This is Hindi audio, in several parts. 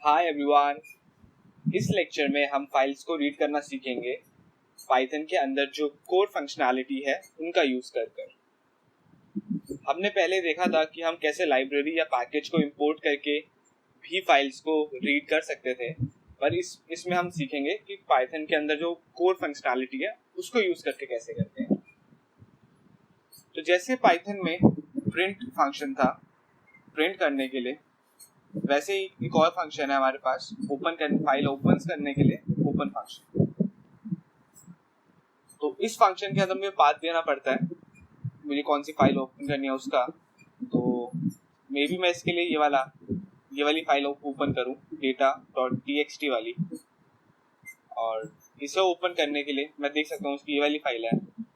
Hi everyone. इस लेक्चर में हम फाइल्स को रीड करना सीखेंगे पाइथन के अंदर जो कोर फंक्शनैलिटी है उनका यूज कर। हमने पहले देखा था कि हम कैसे लाइब्रेरी या पैकेज को इंपोर्ट करके भी फाइल्स को रीड कर सकते थे, पर इसमें हम सीखेंगे कि पाइथन के अंदर जो कोर फंक्शनैलिटी है उसको यूज करके कैसे करते हैं। तो जैसे पाइथन में प्रिंट फंक्शन था प्रिंट करने के लिए, वैसे ही एक और फंक्शन है हमारे पास फाइल ओपन करने के लिए ओपन फंक्शन। तो इस फंक्शन के अंदर मुझे पाथ देना पड़ता है, मुझे कौन सी फाइल ओपन करनी है उसका। तो मे बी मैं इसके लिए ये वाली फाइल ओपन करूं, data.txt वाली, और इसे ओपन करने के लिए मैं देख सकता हूँ उसकी ये वाली फाइल है,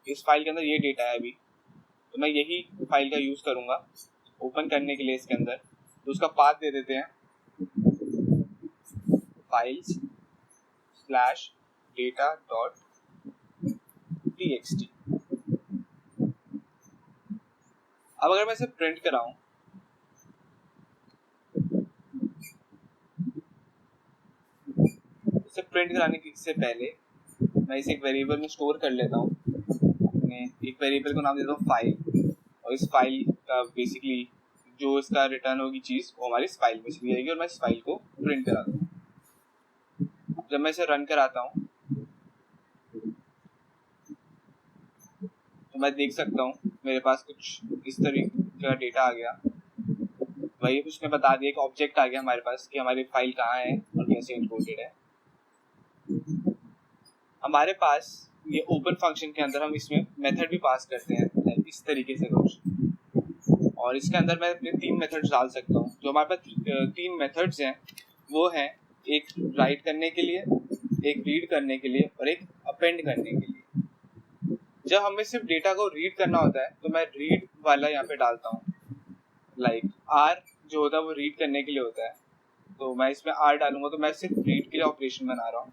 इस फाइल के अंदर ये डेटा है अभी, तो मैं यही फाइल का यूज करूंगा ओपन करने के लिए इसके अंदर। तो उसका पाथ दे देते हैं files/data.txt। अब अगर मैं इसे प्रिंट कराऊं, इसे प्रिंट कराने से पहले मैं इसे एक वेरिएबल में स्टोर कर लेता हूँ। अपने एक वेरिएबल को नाम देता हूँ फाइल, और इस फाइल का बेसिकली जो इसका रिटर्न होगी चीज वो हमारी इस फाइल में चली जाएगी और मैं इस फाइल को प्रिंट करा दूंगा। जब मैं इसे रन कराता हूँ तो मैं देख सकता हूँ मेरे पास कुछ इस तरीके का डेटा आ गया। वही उसने बता दिया, एक ऑब्जेक्ट आ गया हमारे पास कि हमारी फाइल कहाँ है और कैसे इंपोर्टेड है। हमारे पास ये ओपन फंक्शन के अंदर हम इसमें मेथड भी पास करते हैं इस तरीके से कुछ, और इसके अंदर मैं अपने 3 मेथड्स डाल सकता हूँ। जो हमारे पास 3 मेथड्स हैं वो हैं एक राइट करने के लिए, एक रीड करने के लिए और एक अपेंड करने के लिए। जब हमें सिर्फ डेटा को रीड करना होता है तो मैं रीड वाला यहाँ पे डालता हूँ, लाइक आर जो होता है वो रीड करने के लिए होता है, तो मैं इसमें आर डालूंगा तो मैं सिर्फ रीड के लिए ऑपरेशन बना रहा हूँ।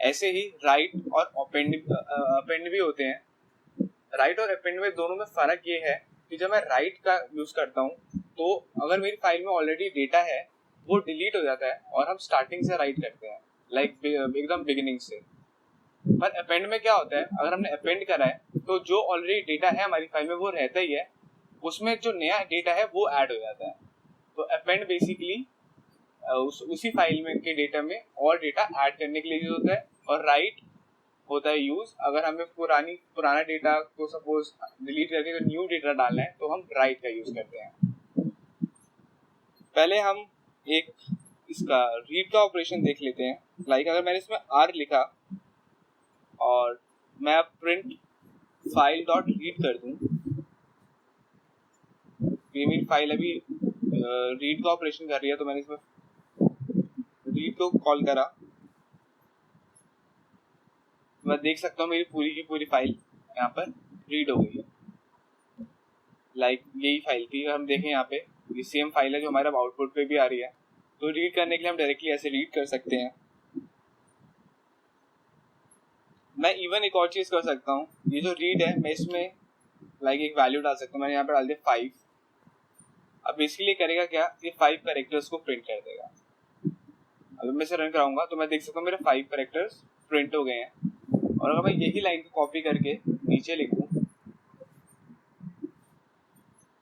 ऐसे ही राइट और अपेंड भी होते हैं। राइट और अपेंड में दोनों में फर्क ये है कि जब मैं राइट का यूज करता हूँ तो अगर मेरी फाइल में ऑलरेडी डेटा है वो डिलीट हो जाता है और हम स्टार्टिंग से राइट करते हैं, लाइक एकदम बिगिनिंग से। पर अपेंड में क्या होता है, अगर हमने अपेंड करा है तो जो ऑलरेडी डेटा है हमारी फाइल में वो रहता ही है, उसमें जो नया डेटा है वो ऐड हो जाता है। तो अपेंड बेसिकली उसी फाइल में के डेटा में और डेटा ऐड करने के लिए यूज होता है, और राइट होता है यूज अगर हमें पुराना डेटा को सपोज डिलीट करके अगर न्यू डेटा डालना है तो हम राइट का यूज करते हैं। पहले हम एक इसका रीड का ऑपरेशन देख लेते हैं। लाइक अगर मैंने इसमें आर लिखा और मैं प्रिंट फाइल डॉट रीड कर दूं, ये मेरी फाइल अभी रीड का ऑपरेशन कर रही है, तो मैंने इसमें रीड को कॉल करा, मैं देख सकता हूँ मेरी पूरी की पूरी फाइल यहाँ पर रीड हो गई है। लाइक यही फाइल थी, हम देखें यहाँ पे ये सेम फाइल है जो हमारे आउटपुट पे भी आ रही है। तो रीड करने के लिए हम डायरेक्टली ऐसे रीड कर सकते हैं। मैं इवन एक और चीज कर सकता हूँ, ये जो रीड है मैं इसमें लाइक एक वैल्यू डाल सकता हूँ, मैंने यहाँ पे डाल दिया 5। अब बेसिकली करेगा क्या, ये 5 कैरेक्टर्स को प्रिंट कर देगा। अगर मैं इसे रन कराऊंगा तो मैं देख सकता हूँ मेरे 5 कैरेक्टर्स प्रिंट हो गए हैं। और अगर मैं यही लाइन को कॉपी करके नीचे लिख दूं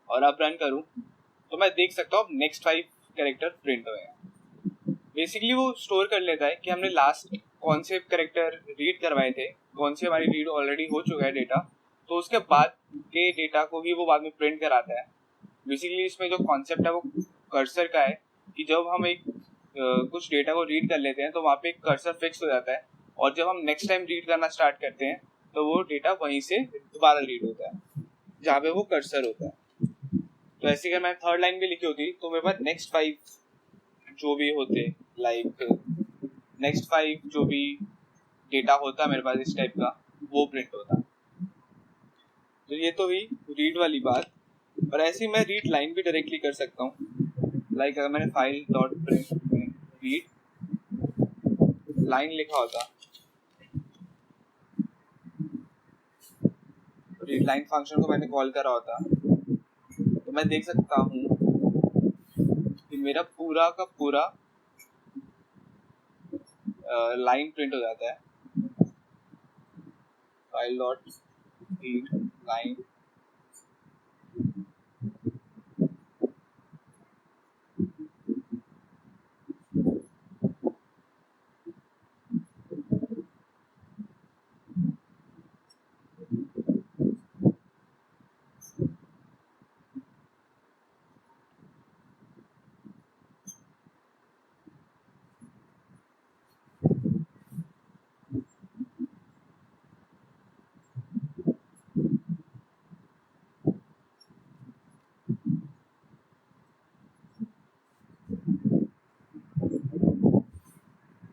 और अब रन करूं तो मैं देख सकता हूँ नेक्स्ट 5 कैरेक्टर प्रिंट हुए हैं। बेसिकली वो स्टोर कर लेता है कि हमने लास्ट कौन से कैरेक्टर रीड करवाए थे, कौन से हमारी रीड ऑलरेडी हो चुका है डेटा, तो उसके बाद के डेटा को ही वो बाद में प्रिंट कराता है। बेसिकली इसमें जो कॉन्सेप्ट है वो कर्सर का है कि जब हम एक कुछ डेटा को रीड कर लेते हैं तो वहाँ पे एक कर्सर फिक्स हो जाता है, और जब हम नेक्स्ट टाइम रीड करना स्टार्ट करते हैं तो वो डेटा वहीं से दोबारा रीड होता है जहाँ पे वो कर्सर होता है। तो ऐसे अगर मैं थर्ड लाइन भी लिखी होती तो मेरे पास नेक्स्ट 5 जो भी होते, लाइक नेक्स्ट 5 जो भी डेटा होता मेरे पास इस टाइप का वो प्रिंट होता। तो ये तो हुई रीड वाली बात। और ऐसे ही मैं रीड लाइन भी डायरेक्टली कर सकता हूँ। लाइक अगर मैंने फाइल डॉट प्रिंट में रीड लाइन लिखा होता, रीड लाइन फंक्शन को मैंने कॉल करा होता, तो मैं देख सकता हूँ कि मेरा पूरा का पूरा लाइन प्रिंट हो जाता है, फाइल डॉट रीड लाइन।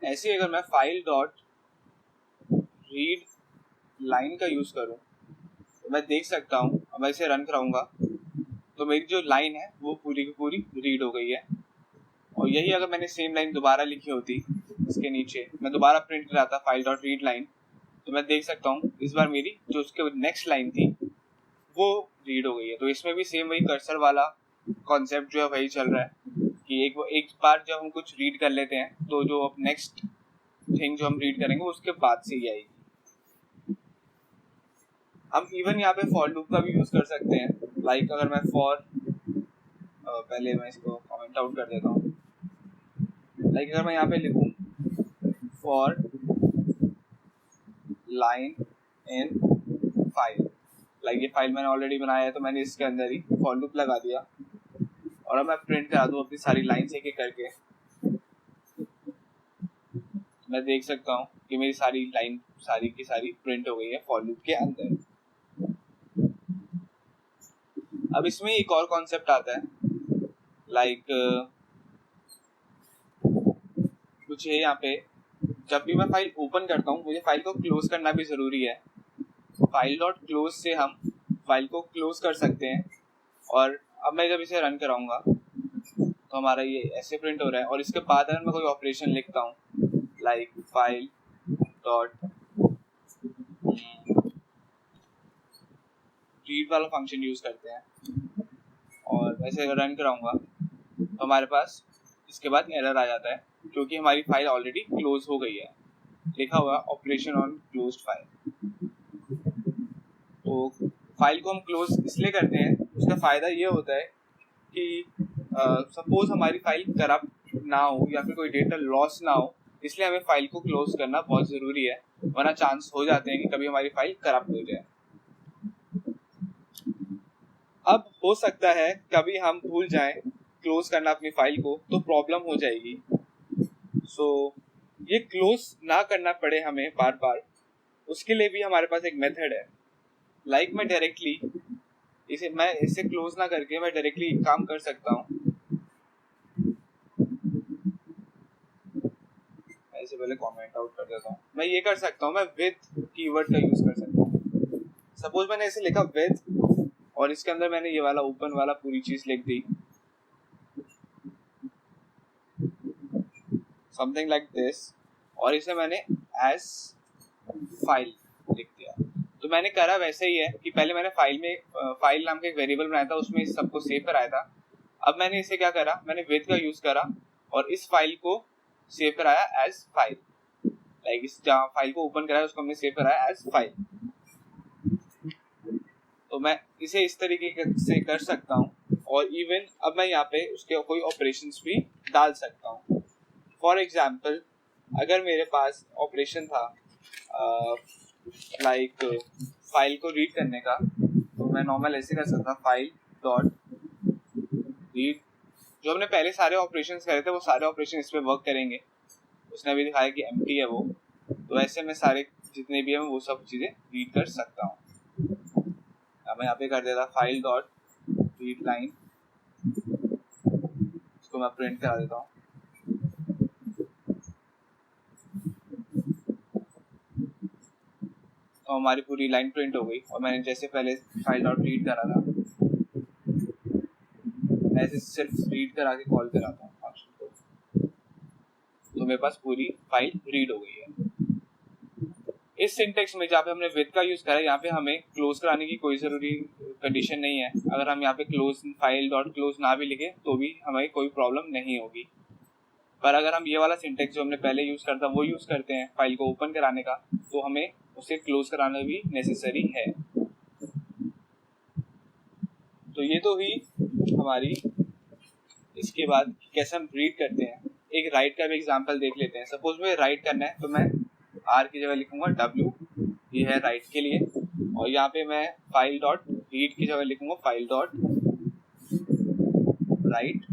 ऐसे अगर मैं फाइल डॉट रीड लाइन का यूज करूं तो मैं देख सकता हूं, अब मैं इसे रन कराऊंगा तो मेरी जो लाइन है वो पूरी की पूरी रीड हो गई है। और यही अगर मैंने सेम लाइन दोबारा लिखी होती इसके नीचे, मैं दोबारा प्रिंट कराता फाइल डॉट रीड लाइन, तो मैं देख सकता हूँ इस बार मेरी जो उसके नेक्स्ट लाइन थी वो रीड हो गई है। तो इसमें भी सेम वही कर्सर वाला कॉन्सेप्ट जो है वही चल रहा है कि एक बार जब हम कुछ रीड कर लेते हैं तो जो अब नेक्स्ट थिंग जो हम रीड करेंगे उसके बाद से ही आएगी। हम इवन यहाँ पे फॉर लूप का भी यूज कर सकते हैं। लाइक अगर मैं पहले मैं इसको कमेंट आउट कर देता हूँ। लाइक अगर मैं यहाँ पे लिखूँ for line in file, like ये फाइल मैंने ऑलरेडी बनाया है तो मैंने इसके अंदर ही फॉर लूप लगा दिया और अब मैं प्रिंट करा दूँ अपनी सारी लाइन्स एक एक करके, मैं देख सकता हूँ कि मेरी सारी लाइन सारी की सारी प्रिंट हो गई है फॉर लूप के अंदर। अब इसमें एक और कॉन्सेप्ट आता है, लाइक मुझे यहाँ पे जब भी मैं फाइल ओपन करता हूँ मुझे फाइल को क्लोज करना भी जरूरी है। फाइल डॉट क्लोज से हम फाइल को क्लोज कर सकते हैं। और अब मैं जब इसे रन कराऊंगा तो हमारा ये ऐसे प्रिंट हो रहा है। और इसके बाद अगर मैं कोई ऑपरेशन लिखता हूँ लाइक फाइल डॉट रीड वाला फंक्शन यूज करते हैं और वैसे अगर रन कराऊंगा तो हमारे पास इसके बाद एरर आ जाता है क्योंकि हमारी फाइल ऑलरेडी क्लोज हो गई है, लिखा हुआ ऑपरेशन ऑन क्लोज्ड फाइल। तो फाइल को हम क्लोज इसलिए करते हैं, उसका फायदा ये होता है कि सपोज हमारी फाइल करप्ट ना हो या फिर कोई डेटा लॉस ना हो, इसलिए हमें फाइल को क्लोज करना बहुत जरूरी है, वरना चांस हो जाते हैं कि कभी हमारी फाइल करप्ट हो जाए। अब हो सकता है कभी हम भूल जाएं क्लोज करना अपनी फाइल को तो प्रॉब्लम हो जाएगी। सो ये क्लोज ना करना पड़े हमें बार बार, उसके लिए भी हमारे पास एक मेथड है। लाइक मैं डायरेक्टली इसे क्लोज ना करके मैं डायरेक्टली एक काम कर सकता हूँ। ऐसे पहले कमेंट आउट कर देता हूँ। मैं ये कर सकता हूँ, मैं विद कीवर्ड का यूज कर सकता हूँ। सपोज मैंने इसे लिखा विद और इसके अंदर मैंने ये वाला ओपन वाला पूरी चीज लिख दी, समथिंग लाइक दिस, और इसे मैंने एज फाइल लिख दिया। तो मैंने करा वैसे ही है कि पहले मैंने फाइल नाम का एक वेरिएबल बनाया था, उसमें इस सबको सेव कराया था। अब मैंने इसे क्या करा, मैंने विद का यूज करा और इस फाइल को सेव कराया एज फाइल। लाइक इस जहाँ फाइल को ओपन कराया उसको हमने सेव कराया एज फाइल। तो मैं इसे इस तरीके से कर सकता हूँ। और इवन अब मैं यहाँ पे उसके कोई ऑपरेशंस भी डाल सकता हूँ। फॉर एग्जाम्पल अगर मेरे पास ऑपरेशन था लाइक फाइल को रीड करने का, तो मैं नॉर्मल ऐसे कर सकता फाइल डॉट रीड। जो हमने पहले सारे ऑपरेशंस करे थे वो सारे ऑपरेशन इस पे वर्क करेंगे। उसने अभी दिखाया कि एम्प्टी है वो, तो ऐसे में सारे जितने भी हैं वो सब चीजें रीड कर सकता हूँ। मैं यहाँ पे कर देता फाइल डॉट रीड लाइन, इसको मैं प्रिंट करा देता हूँ। तो हमारी पूरी लाइन प्रिंट हो गई और मैंने जैसे पहले फाइल डॉट रीड करा था ऐसे सिर्फ रीड करा के कॉल कराता हूँ फंक्शन को, तो मेरे पास पूरी फाइल रीड हो गई है। इस सिंटेक्स में जहाँ पे हमने विद का यूज करा, यहाँ पे हमें क्लोज कराने की कोई जरूरी कंडीशन नहीं है। अगर हम यहाँ पे क्लोज फाइल डॉट क्लोज ना भी लिखे तो भी हमें कोई प्रॉब्लम नहीं होगी। पर अगर हम ये वाला सिंटेक्स जो हमने पहले यूज करता वो यूज करते हैं फाइल को ओपन कराने का, तो हमें उसे क्लोज कराना भी नेसेसरी है। तो ये तो हुई हमारी। इसके बाद कैसे हम रीड करते हैं, एक राइट का भी एग्जांपल देख लेते हैं। सपोज मुझे राइट करना है तो मैं R की जगह लिखूंगा W, ये है राइट के लिए, और यहाँ पे मैं फाइल डॉट रीड की जगह लिखूंगा फाइल डॉट राइट,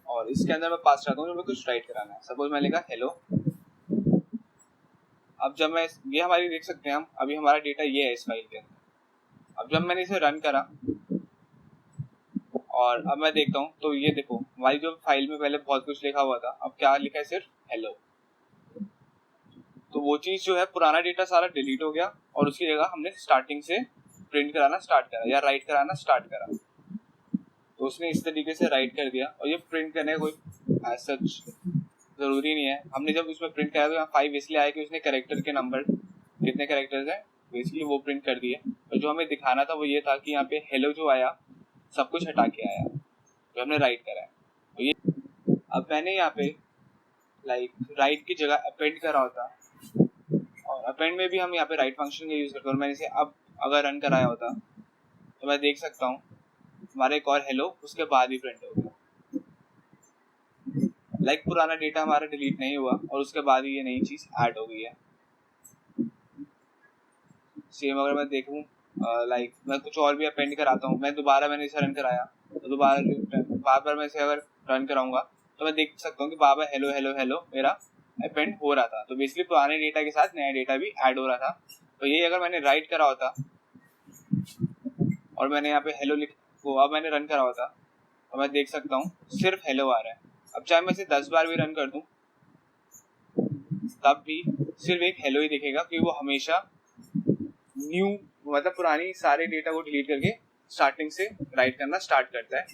और इसके अंदर मैं पास करता हूँ जो मैं कुछ राइट कराना है। सपोज मैं लिखा हेलो। अब जब मैं ये हमारी देख सकते हैं हम, अभी हमारा डेटा ये है इस फाइल के अंदर। अब जब मैंने इसे रन करा और अब मैं देखता हूँ तो ये देखो हमारी जो फाइल में पहले बहुत कुछ लिखा हुआ था, अब क्या लिखा है, सिर्फ हेलो। तो वो चीज जो है पुराना डेटा सारा डिलीट हो गया और उसकी जगह हमने स्टार्टिंग से प्रिंट कराना स्टार्ट करा या राइट कराना स्टार्ट करा। तो उसने इस तरीके से राइट कर दिया, और ये प्रिंट करने का कोई एज सच जरूरी नहीं है। हमने जब उसमें प्रिंट कराया तो यहाँ 5 इसलिए आया कि उसने कैरेक्टर के नंबर कितने कैरेक्टर्स हैं बेसिकली वो प्रिंट कर दिए। और जो हमें दिखाना था वो ये था कि यहाँ पे हेलो जो आया सब कुछ हटा के आया जो हमने राइट करा है। तो ये अब मैंने यहाँ पे राइट की जगह अपेंड करा होता, और अपेंड में भी हम यहाँ पे राइट फंक्शन का यूज करते हैं, और मैंने इसे अब अगर रन कराया होता तो मैं देख सकता हूँ हमारा एक और हेलो उसके बाद ही प्रिंट हो गया। पुराना डेटा हमारा डिलीट नहीं हुआ और उसके बाद ही ये नई चीज ऐड हो गई है। सेम अगर मैं देखूं मैं कुछ और भी अपेंड कराता हूँ, मैंने इसे रन कराया तो बार बार मैं इसे अगर रन कराऊंगा तो मैं देख सकता हूँ कि बार बार हेलो हेलो हेलो मेरा अपेंड हो रहा था। तो बेसिकली पुराने डेटा के साथ नया डेटा भी ऐड हो रहा था। तो ये अगर मैंने राइट करा होता और मैंने यहाँ पे हेलो अब मैंने रन करा होता तो मैं देख सकता हूँ सिर्फ हेलो आ रहा है। अब चाहे मैं इसे 10 बार भी रन कर दूं तब भी सिर्फ एक हेलो ही दिखेगा, क्योंकि वो हमेशा न्यू पुरानी सारे डेटा को डिलीट करके स्टार्टिंग से राइट करना स्टार्ट करता है।